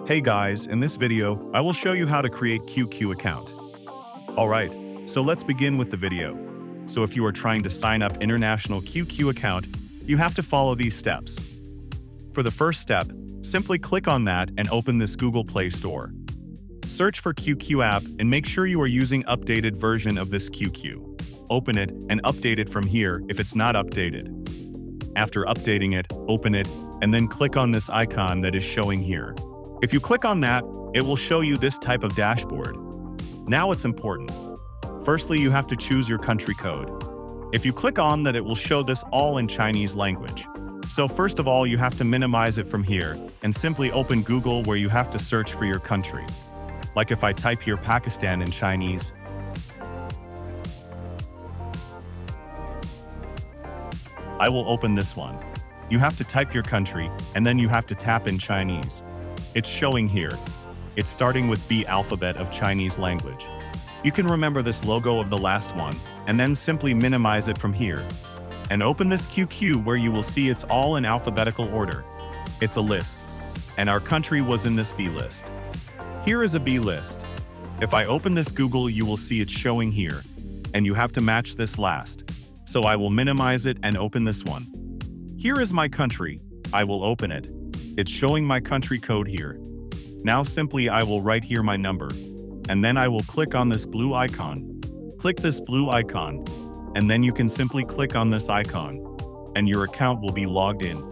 Hey guys, in this video, I will show you how to create QQ account. Alright, so let's begin with the video. So if you are trying to sign up international QQ account, you have to follow these steps. For the first step, simply click on that and open this Google Play Store. Search for QQ app and make sure you are using updated version of this QQ. Open it and update it from here if it's not updated. After updating it, open it, and then click on this icon that is showing here. If you click on that, it will show you this type of dashboard. Now it's important. Firstly, you have to choose your country code. If you click on that, it will show this all in Chinese language. So first of all, you have to minimize it from here and simply open Google where you have to search for your country. Like if I type here Pakistan in Chinese, I will open this one. You have to type your country and then you have to tap in Chinese. It's showing here. It's starting with B alphabet of Chinese language. You can remember this logo of the last one and then simply minimize it from here. And open this QQ where you will see it's all in alphabetical order. It's a list. And our country was in this B list. Here is a B list. If I open this Google, you will see it's showing here. And you have to match this last. So I will minimize it and open this one. Here is my country. I will open it. It's showing my country code here. Now simply I will write here my number. And then I will click on this blue icon. Click this blue icon. And then you can simply click on this icon. And your account will be logged in.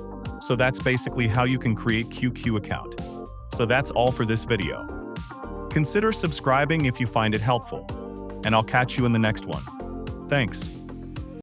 So that's basically how you can create QQ account. So that's all for this video. Consider subscribing if you find it helpful. And I'll catch you in the next one. Thanks.